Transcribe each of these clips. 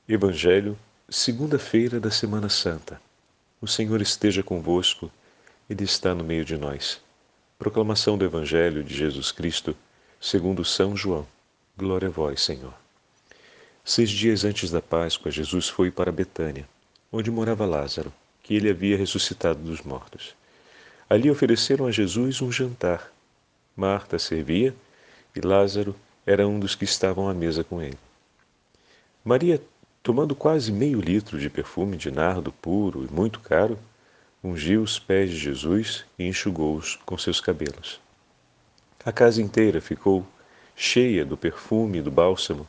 Evangelho, segunda-feira da Semana Santa. O Senhor esteja convosco, Ele está no meio de nós. Proclamação do Evangelho de Jesus Cristo, segundo São João. Glória a vós, Senhor. 6 dias antes da Páscoa, Jesus foi para Betânia, onde morava Lázaro, que ele havia ressuscitado dos mortos. Ali ofereceram a Jesus um jantar. Marta servia e Lázaro era um dos que estavam à mesa com ele. Maria, tomando quase meio litro de perfume de nardo puro e muito caro, ungiu os pés de Jesus e enxugou-os com seus cabelos. A casa inteira ficou cheia do perfume e do bálsamo.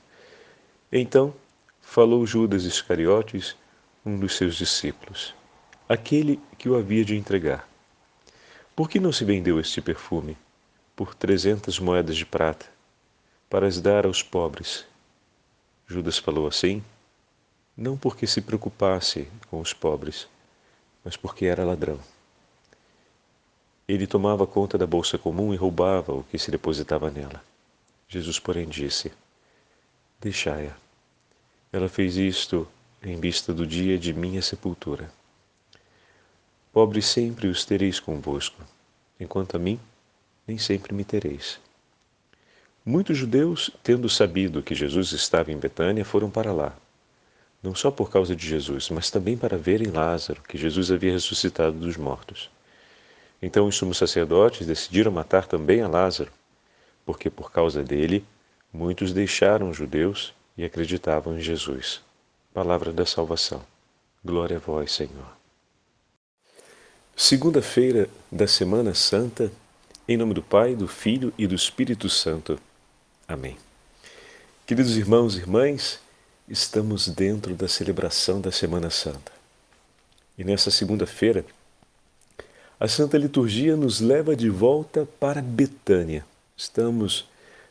Então falou Judas Iscariotes, um dos seus discípulos, aquele que o havia de entregar. Por que não se vendeu este perfume por 300 moedas de prata, para as dar aos pobres? Judas falou assim, não porque se preocupasse com os pobres, mas porque era ladrão. Ele tomava conta da bolsa comum e roubava o que se depositava nela. Jesus, porém, disse, deixai-a. Ela fez isto em vista do dia de minha sepultura. Pobres sempre os tereis convosco, enquanto a mim, nem sempre me tereis. Muitos judeus, tendo sabido que Jesus estava em Betânia, foram para lá, não só por causa de Jesus, mas também para verem Lázaro, que Jesus havia ressuscitado dos mortos. Então os sumos sacerdotes decidiram matar também a Lázaro, porque por causa dele muitos deixaram os judeus e acreditavam em Jesus. Palavra da salvação. Glória a vós, Senhor. Segunda-feira da Semana Santa, em nome do Pai, do Filho e do Espírito Santo. Amém. Queridos irmãos e irmãs, estamos dentro da celebração da Semana Santa. E nessa segunda-feira, a Santa Liturgia nos leva de volta para Betânia. Estamos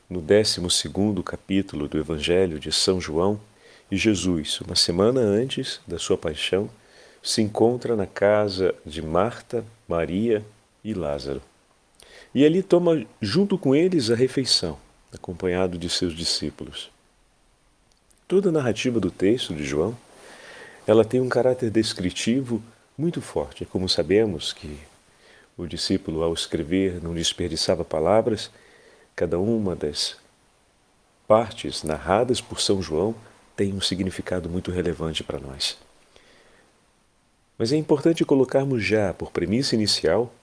no 12º capítulo do Evangelho de São João e Jesus, uma semana antes da sua paixão, se encontra na casa de Marta, Maria e Lázaro. E ali toma junto com eles a refeição, acompanhado de seus discípulos. Toda a narrativa do texto de João, ela tem um caráter descritivo muito forte. Como sabemos que o discípulo, ao escrever, não desperdiçava palavras, cada uma das partes narradas por São João tem um significado muito relevante para nós. Mas é importante colocarmos já, por premissa inicial,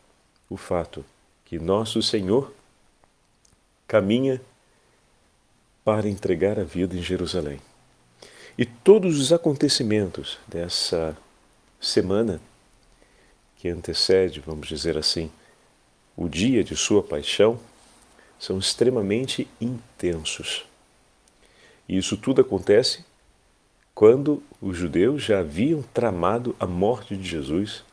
o fato que nosso Senhor caminha para entregar a vida em Jerusalém. E todos os acontecimentos dessa semana que antecede, vamos dizer assim, o dia de sua paixão, são extremamente intensos. E isso tudo acontece quando os judeus já haviam tramado a morte de Jesus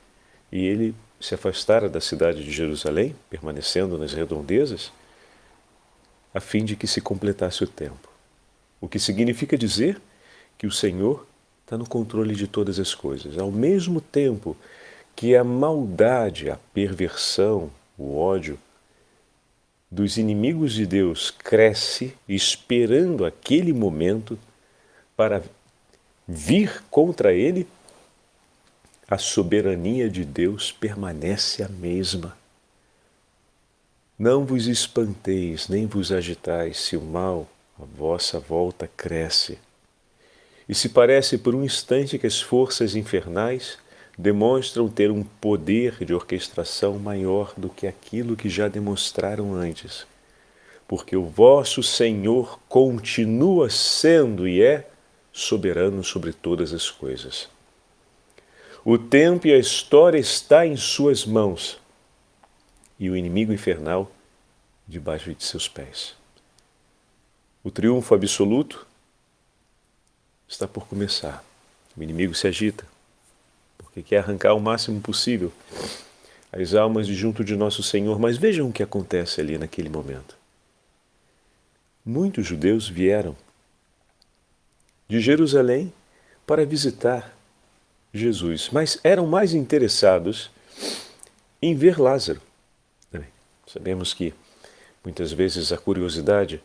e ele se afastara da cidade de Jerusalém, permanecendo nas redondezas, a fim de que se completasse o tempo. O que significa dizer que o Senhor está no controle de todas as coisas. Ao mesmo tempo que a maldade, a perversão, o ódio dos inimigos de Deus cresce, esperando aquele momento para vir contra ele, a soberania de Deus permanece a mesma. Não vos espanteis, nem vos agitais, se o mal à vossa volta cresce. E se parece por um instante que as forças infernais demonstram ter um poder de orquestração maior do que aquilo que já demonstraram antes. Porque o vosso Senhor continua sendo e é soberano sobre todas as coisas. O tempo e a história está em suas mãos e o inimigo infernal debaixo de seus pés. O triunfo absoluto está por começar. O inimigo se agita, porque quer arrancar o máximo possível as almas de junto de nosso Senhor. Mas vejam o que acontece ali naquele momento. Muitos judeus vieram de Jerusalém para visitar Jesus, mas eram mais interessados em ver Lázaro. Sabemos que muitas vezes a curiosidade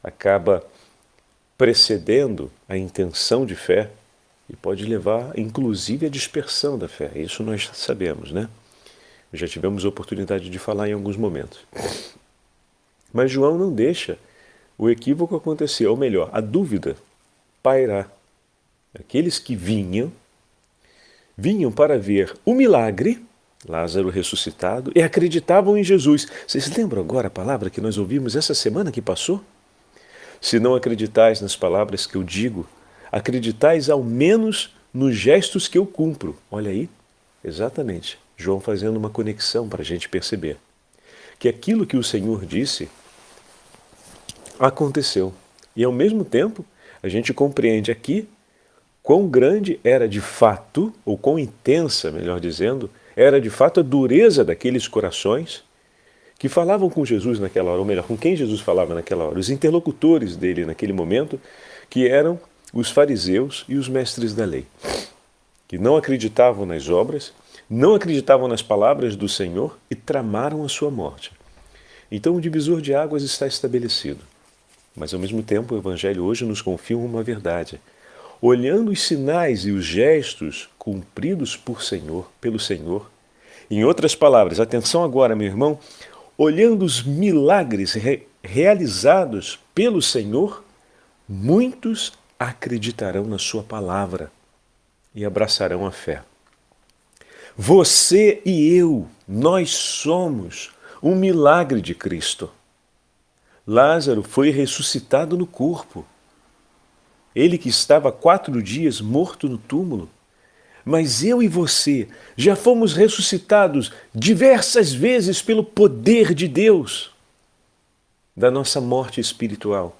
acaba precedendo a intenção de fé e pode levar, inclusive, à dispersão da fé. Isso nós sabemos, né? Já tivemos oportunidade de falar em alguns momentos. Mas João não deixa o equívoco acontecer, ou melhor, a dúvida pairar. Aqueles que vinham para ver o milagre, Lázaro ressuscitado, e acreditavam em Jesus. Vocês lembram agora a palavra que nós ouvimos essa semana que passou? Se não acreditais nas palavras que eu digo, acreditais ao menos nos gestos que eu cumpro. Olha aí, exatamente, João fazendo uma conexão para a gente perceber que aquilo que o Senhor disse aconteceu. E ao mesmo tempo, a gente compreende aqui quão grande era de fato, ou quão intensa, melhor dizendo, era de fato a dureza daqueles corações que falavam com Jesus naquela hora, ou melhor, com quem Jesus falava naquela hora, os interlocutores dele naquele momento, que eram os fariseus e os mestres da lei, que não acreditavam nas obras, não acreditavam nas palavras do Senhor e tramaram a sua morte. Então o divisor de águas está estabelecido. Mas ao mesmo tempo o Evangelho hoje nos confirma uma verdade. Olhando os sinais e os gestos cumpridos pelo Senhor, em outras palavras, atenção agora, meu irmão, olhando os milagres realizados pelo Senhor, muitos acreditarão na sua palavra e abraçarão a fé. Você e eu, nós somos um milagre de Cristo. Lázaro foi ressuscitado no corpo. Ele que estava há 4 dias morto no túmulo. Mas eu e você já fomos ressuscitados diversas vezes pelo poder de Deus da nossa morte espiritual,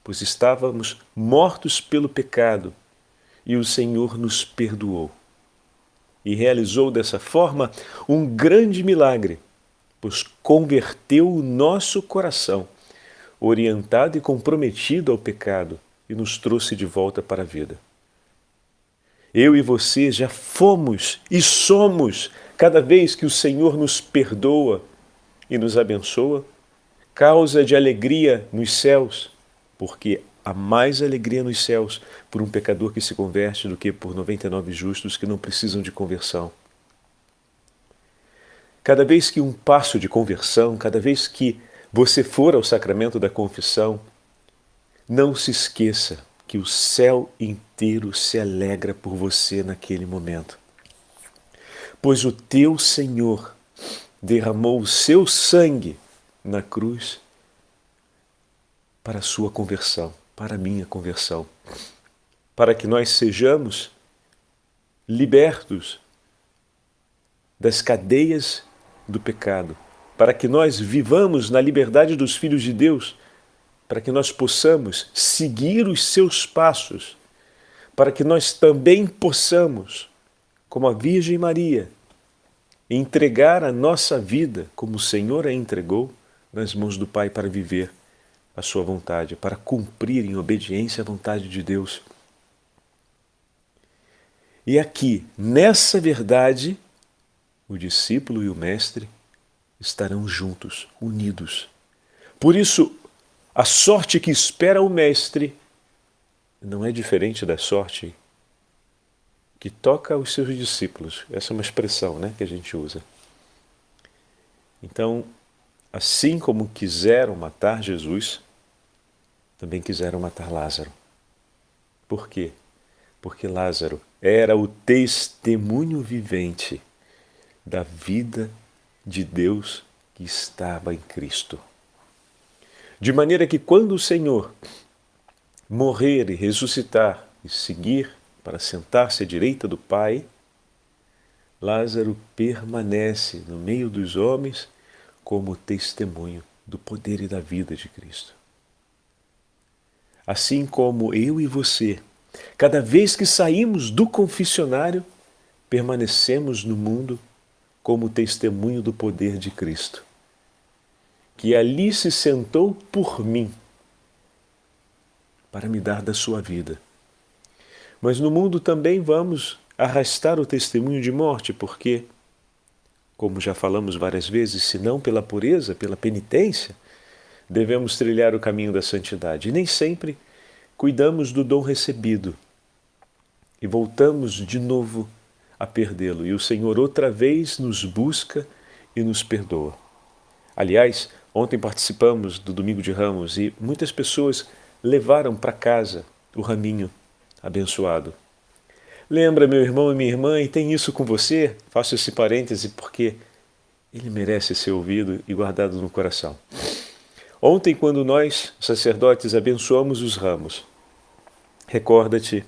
pois estávamos mortos pelo pecado e o Senhor nos perdoou. E realizou dessa forma um grande milagre, pois converteu o nosso coração, orientado e comprometido ao pecado, e nos trouxe de volta para a vida. Eu e você já fomos e somos, cada vez que o Senhor nos perdoa e nos abençoa, causa de alegria nos céus, porque há mais alegria nos céus por um pecador que se converte do que por 99 justos que não precisam de conversão. Cada vez que um passo de conversão, cada vez que você for ao sacramento da confissão, não se esqueça que o céu inteiro se alegra por você naquele momento. Pois o teu Senhor derramou o seu sangue na cruz para a sua conversão, para a minha conversão, para que nós sejamos libertos das cadeias do pecado, para que nós vivamos na liberdade dos filhos de Deus, para que nós possamos seguir os seus passos, para que nós também possamos, como a Virgem Maria, entregar a nossa vida, como o Senhor a entregou, nas mãos do Pai para viver a sua vontade, para cumprir em obediência a vontade de Deus. E aqui, nessa verdade, o discípulo e o mestre estarão juntos, unidos. Por isso, a sorte que espera o mestre não é diferente da sorte que toca aos seus discípulos. Essa é uma expressão, né, que a gente usa. Então, assim como quiseram matar Jesus, também quiseram matar Lázaro. Por quê? Porque Lázaro era o testemunho vivente da vida de Deus que estava em Cristo. De maneira que quando o Senhor morrer e ressuscitar e seguir para sentar-se à direita do Pai, Lázaro permanece no meio dos homens como testemunho do poder e da vida de Cristo. Assim como eu e você, cada vez que saímos do confessionário, permanecemos no mundo como testemunho do poder de Cristo, que ali se sentou por mim, para me dar da sua vida. Mas no mundo também vamos arrastar o testemunho de morte, porque, como já falamos várias vezes, se não pela pureza, pela penitência, devemos trilhar o caminho da santidade. E nem sempre cuidamos do dom recebido e voltamos de novo a perdê-lo. E o Senhor outra vez nos busca e nos perdoa. Aliás, ontem participamos do Domingo de Ramos e muitas pessoas levaram para casa o raminho abençoado. Lembra, meu irmão e minha irmã, e tem isso com você? Faço esse parêntese porque ele merece ser ouvido e guardado no coração. Ontem, quando nós, sacerdotes, abençoamos os ramos, recorda-te,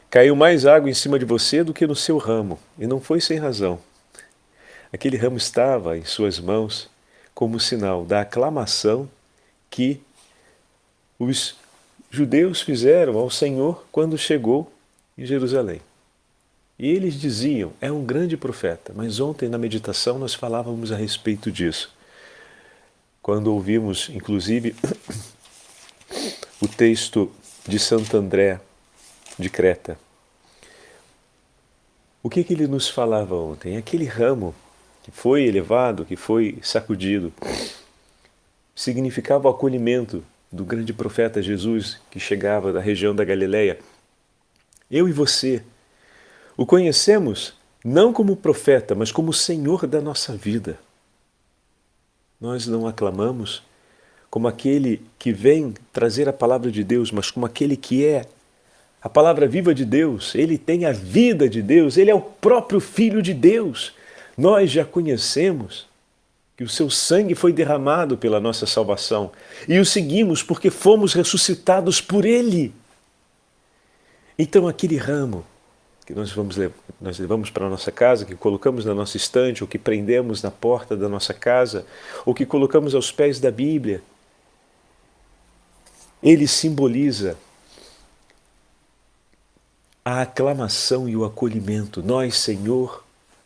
caiu mais água em cima de você do que no seu ramo, e não foi sem razão. Aquele ramo estava em suas mãos como sinal da aclamação que os judeus fizeram ao Senhor quando chegou em Jerusalém. E eles diziam, é um grande profeta, mas ontem na meditação nós falávamos a respeito disso. Quando ouvimos, inclusive, o texto de Santo André de Creta. O que ele nos falava ontem? Aquele ramo que foi elevado, que foi sacudido, significava o acolhimento do grande profeta Jesus que chegava da região da Galileia. Eu e você o conhecemos não como profeta, mas como Senhor da nossa vida. Nós não aclamamos como aquele que vem trazer a palavra de Deus, mas como aquele que é a palavra viva de Deus. Ele tem a vida de Deus, ele é o próprio Filho de Deus. Nós já conhecemos que o seu sangue foi derramado pela nossa salvação e o seguimos porque fomos ressuscitados por ele. Então aquele ramo que nós levamos para a nossa casa, que colocamos na nossa estante, ou que prendemos na porta da nossa casa, ou que colocamos aos pés da Bíblia, ele simboliza a aclamação e o acolhimento. Nós, Senhor,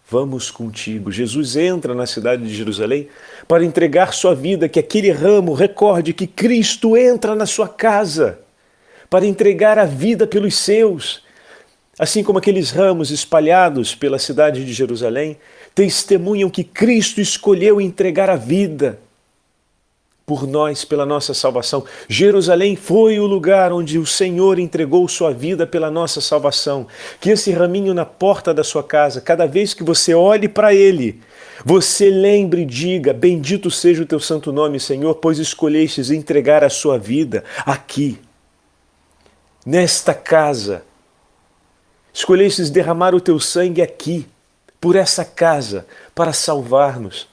vamos contigo. Jesus entra na cidade de Jerusalém para entregar sua vida, que aquele ramo recorde que Cristo entra na sua casa para entregar a vida pelos seus. Assim como aqueles ramos espalhados pela cidade de Jerusalém testemunham que Cristo escolheu entregar a vida por nós, pela nossa salvação. Jerusalém foi o lugar onde o Senhor entregou sua vida pela nossa salvação. Que esse raminho na porta da sua casa, cada vez que você olhe para ele, você lembre e diga, bendito seja o teu santo nome, Senhor, pois escolhestes entregar a sua vida aqui, nesta casa. Escolhestes derramar o teu sangue aqui, por essa casa, para salvar-nos.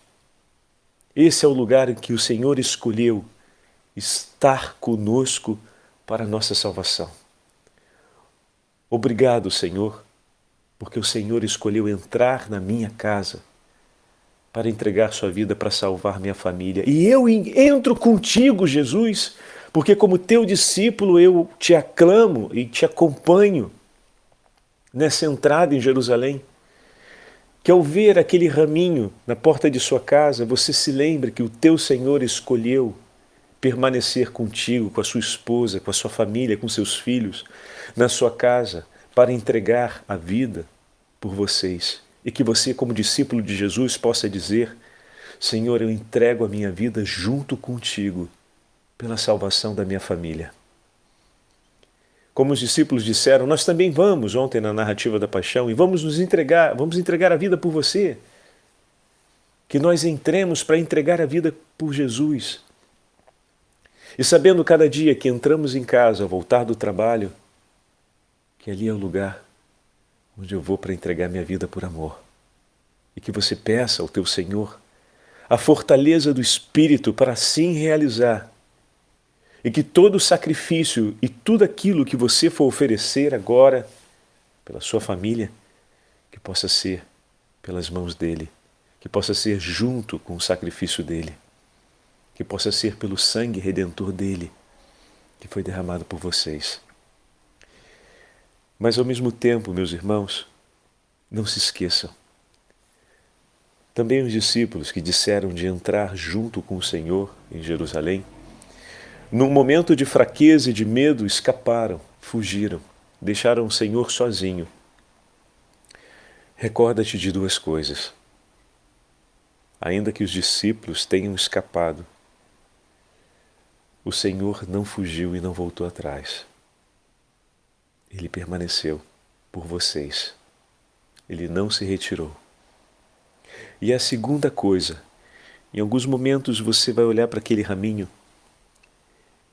Esse é o lugar em que o Senhor escolheu estar conosco para a nossa salvação. Obrigado, Senhor, porque o Senhor escolheu entrar na minha casa para entregar sua vida para salvar minha família. E eu entro contigo, Jesus, porque como teu discípulo eu te aclamo e te acompanho nessa entrada em Jerusalém. Que ao ver aquele raminho na porta de sua casa, você se lembre que o teu Senhor escolheu permanecer contigo, com a sua esposa, com a sua família, com seus filhos, na sua casa, para entregar a vida por vocês. E que você, como discípulo de Jesus, possa dizer, Senhor, eu entrego a minha vida junto contigo, pela salvação da minha família. Como os discípulos disseram, nós também vamos, ontem na narrativa da paixão, e vamos entregar a vida por você. Que nós entremos para entregar a vida por Jesus. E sabendo cada dia que entramos em casa, ao voltar do trabalho, que ali é o lugar onde eu vou para entregar minha vida por amor. E que você peça ao teu Senhor a fortaleza do Espírito para assim realizar. E que todo o sacrifício e tudo aquilo que você for oferecer agora pela sua família, que possa ser pelas mãos dele, que possa ser junto com o sacrifício dele, que possa ser pelo sangue redentor dele, que foi derramado por vocês. Mas ao mesmo tempo, meus irmãos, não se esqueçam. Também os discípulos que disseram de entrar junto com o Senhor em Jerusalém, num momento de fraqueza e de medo, escaparam, fugiram, deixaram o Senhor sozinho. Recorda-te de duas coisas. Ainda que os discípulos tenham escapado, o Senhor não fugiu e não voltou atrás. Ele permaneceu por vocês. Ele não se retirou. E a segunda coisa, em alguns momentos você vai olhar para aquele raminho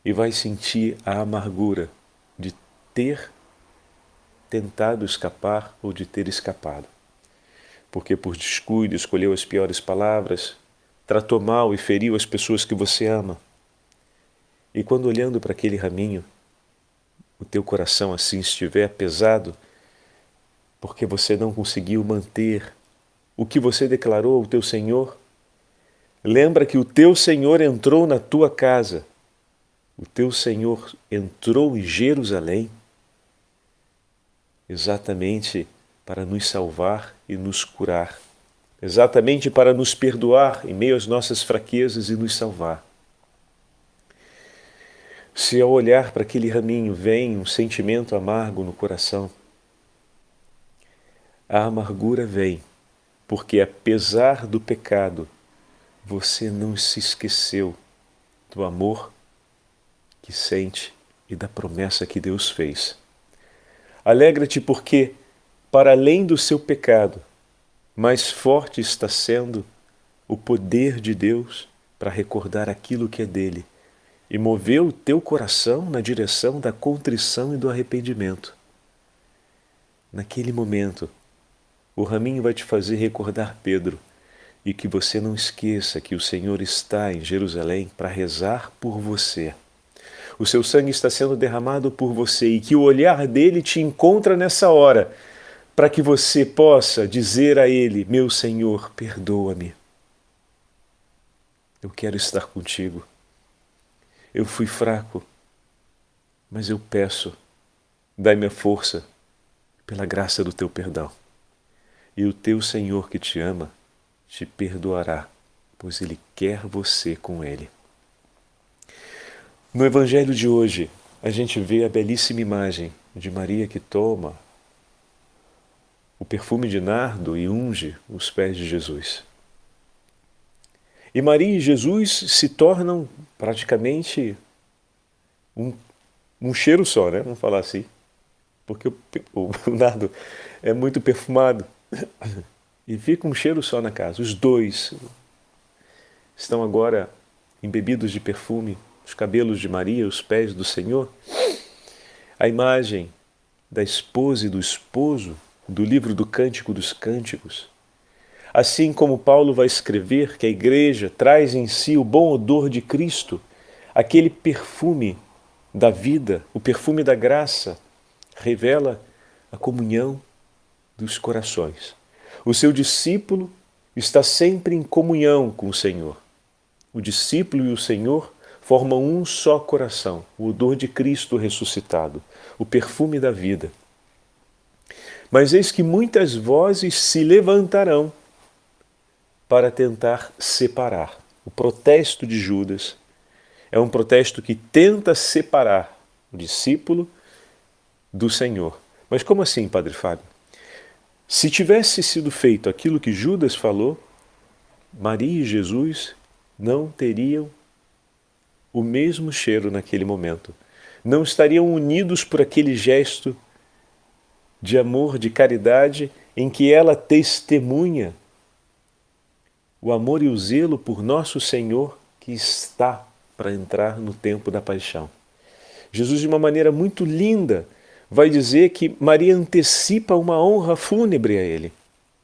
e vai sentir a amargura de ter tentado escapar ou de ter escapado. Porque por descuido escolheu as piores palavras, tratou mal e feriu as pessoas que você ama. E quando olhando para aquele raminho, o teu coração assim estiver pesado, porque você não conseguiu manter o que você declarou ao teu Senhor, lembra que o teu Senhor entrou na tua casa, o teu Senhor entrou em Jerusalém exatamente para nos salvar e nos curar, exatamente para nos perdoar em meio às nossas fraquezas e nos salvar. Se ao olhar para aquele raminho vem um sentimento amargo no coração, a amargura vem porque, apesar do pecado, você não se esqueceu do amor que sente e da promessa que Deus fez. Alegra-te porque, para além do seu pecado, mais forte está sendo o poder de Deus para recordar aquilo que é dele e mover o teu coração na direção da contrição e do arrependimento. Naquele momento, o raminho vai te fazer recordar Pedro e que você não esqueça que o Senhor está em Jerusalém para rezar por você. O seu sangue está sendo derramado por você e que o olhar dele te encontra nessa hora, para que você possa dizer a ele: meu Senhor, perdoa-me. Eu quero estar contigo. Eu fui fraco, mas eu peço, dai-me a força pela graça do teu perdão. E o teu Senhor que te ama te perdoará, pois Ele quer você com Ele. No Evangelho de hoje, a gente vê a belíssima imagem de Maria que toma o perfume de nardo e unge os pés de Jesus. E Maria e Jesus se tornam praticamente um cheiro só, né? Vamos falar assim. Porque o nardo é muito perfumado. E fica um cheiro só na casa. Os dois estão agora embebidos de perfume, os cabelos de Maria, os pés do Senhor. A imagem da esposa e do esposo do livro do Cântico dos Cânticos. Assim como Paulo vai escrever que a igreja traz em si o bom odor de Cristo, aquele perfume da vida, o perfume da graça, revela a comunhão dos corações. O seu discípulo está sempre em comunhão com o Senhor. O discípulo e o Senhor formam um só coração, o odor de Cristo ressuscitado, o perfume da vida. Mas eis que muitas vozes se levantarão para tentar separar. O protesto de Judas é um protesto que tenta separar o discípulo do Senhor. Mas como assim, Padre Fábio? Se tivesse sido feito aquilo que Judas falou, Maria e Jesus não teriam o mesmo cheiro naquele momento. Não estariam unidos por aquele gesto de amor, de caridade, em que ela testemunha o amor e o zelo por nosso Senhor que está para entrar no tempo da paixão. Jesus, de uma maneira muito linda, vai dizer que Maria antecipa uma honra fúnebre a ele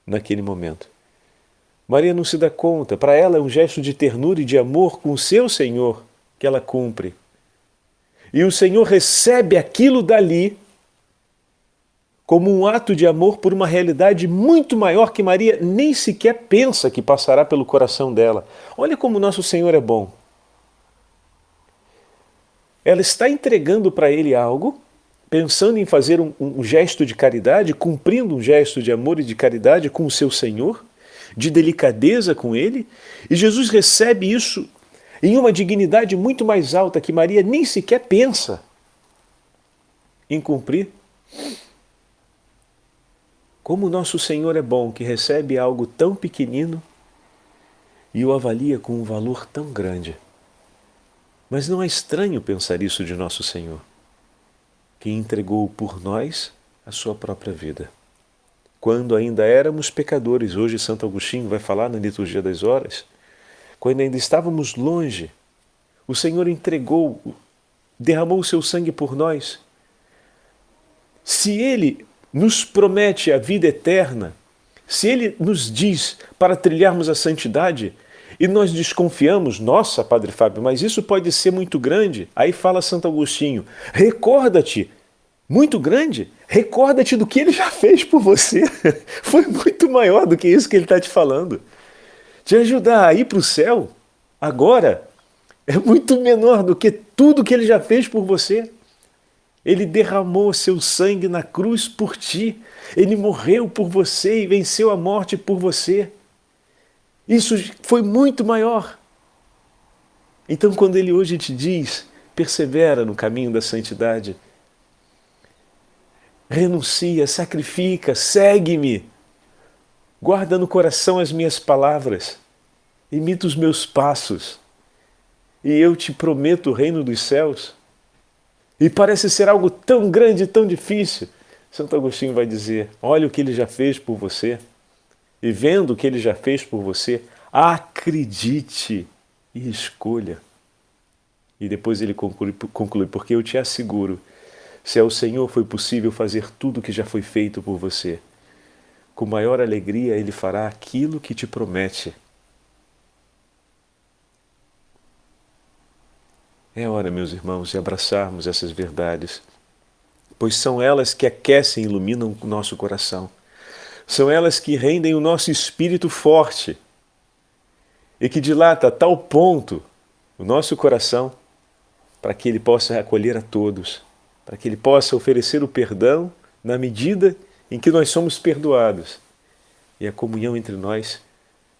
naquele momento. Maria não se dá conta, para ela é um gesto de ternura e de amor com o seu Senhor que ela cumpre. E o Senhor recebe aquilo dali como um ato de amor por uma realidade muito maior que Maria nem sequer pensa que passará pelo coração dela. Olha como nosso Senhor é bom. Ela está entregando para ele algo, pensando em fazer um gesto de caridade, cumprindo um gesto de amor e de caridade com o seu Senhor, de delicadeza com ele, e Jesus recebe isso em uma dignidade muito mais alta que Maria nem sequer pensa em cumprir. Como nosso Senhor é bom, que recebe algo tão pequenino e o avalia com um valor tão grande. Mas não é estranho pensar isso de nosso Senhor, que entregou por nós a sua própria vida. Quando ainda éramos pecadores, hoje Santo Agostinho vai falar na Liturgia das Horas, quando ainda estávamos longe, o Senhor entregou, derramou o seu sangue por nós. Se Ele nos promete a vida eterna, se Ele nos diz para trilharmos a santidade, e nós desconfiamos, nossa, Padre Fábio, mas isso pode ser muito grande. Aí fala Santo Agostinho, recorda-te, muito grande, recorda-te do que Ele já fez por você. Foi muito maior do que isso que Ele está te falando. Te ajudar a ir para o céu, agora, é muito menor do que tudo que Ele já fez por você. Ele derramou seu sangue na cruz por ti. Ele morreu por você e venceu a morte por você. Isso foi muito maior. Então, quando Ele hoje te diz, persevera no caminho da santidade, renuncia, sacrifica, segue-me, guarda no coração as minhas palavras, imita os meus passos, e eu te prometo o reino dos céus. E parece ser algo tão grande, tão difícil. Santo Agostinho vai dizer, olha o que Ele já fez por você. E vendo o que Ele já fez por você, acredite e escolha. E depois ele conclui, porque eu te asseguro, se ao Senhor foi possível fazer tudo o que já foi feito por você, com maior alegria Ele fará aquilo que te promete. É hora, meus irmãos, de abraçarmos essas verdades, pois são elas que aquecem e iluminam o nosso coração. São elas que rendem o nosso espírito forte e que dilata a tal ponto o nosso coração para que ele possa acolher a todos, para que ele possa oferecer o perdão na medida em que nós somos perdoados e a comunhão entre nós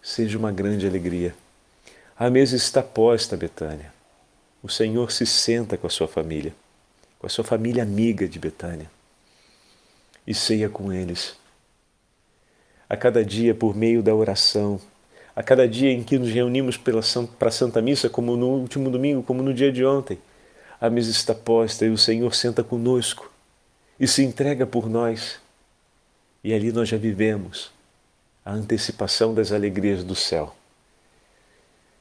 seja uma grande alegria. A mesa está posta, Betânia. O Senhor se senta com a sua família amiga de Betânia, e ceia com eles. A cada dia, por meio da oração, a cada dia em que nos reunimos para a Santa Missa, como no último domingo, como no dia de ontem, a mesa está posta e o Senhor senta conosco e se entrega por nós. E ali nós já vivemos a antecipação das alegrias do céu.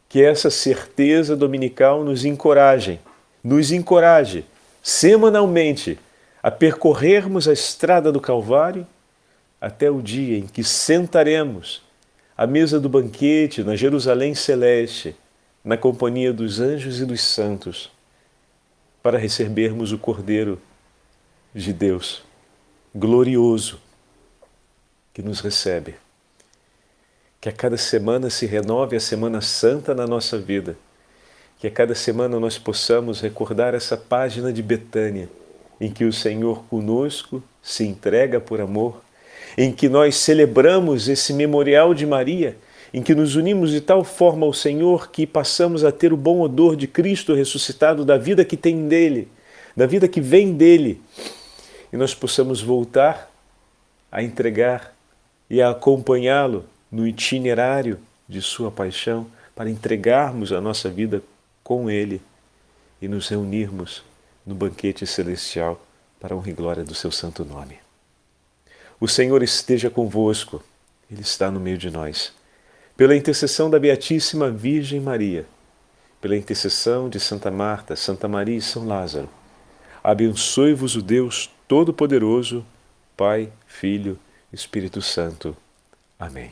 Que essa certeza dominical nos encoraje semanalmente a percorrermos a estrada do Calvário até o dia em que sentaremos à mesa do banquete na Jerusalém Celeste, na companhia dos anjos e dos santos, para recebermos o Cordeiro de Deus, glorioso, que nos recebe. Que a cada semana se renove a Semana Santa na nossa vida. Que a cada semana nós possamos recordar essa página de Betânia, em que o Senhor conosco se entrega por amor, em que nós celebramos esse memorial de Maria, em que nos unimos de tal forma ao Senhor que passamos a ter o bom odor de Cristo ressuscitado, da vida que tem dele, da vida que vem dele, e nós possamos voltar a entregar e a acompanhá-lo no itinerário de sua paixão, para entregarmos a nossa vida com ele e nos reunirmos no banquete celestial para a honra e glória do seu santo nome. O Senhor esteja convosco, Ele está no meio de nós. Pela intercessão da Beatíssima Virgem Maria, pela intercessão de Santa Marta, Santa Maria e São Lázaro, abençoe-vos o Deus Todo-Poderoso, Pai, Filho, Espírito Santo. Amém.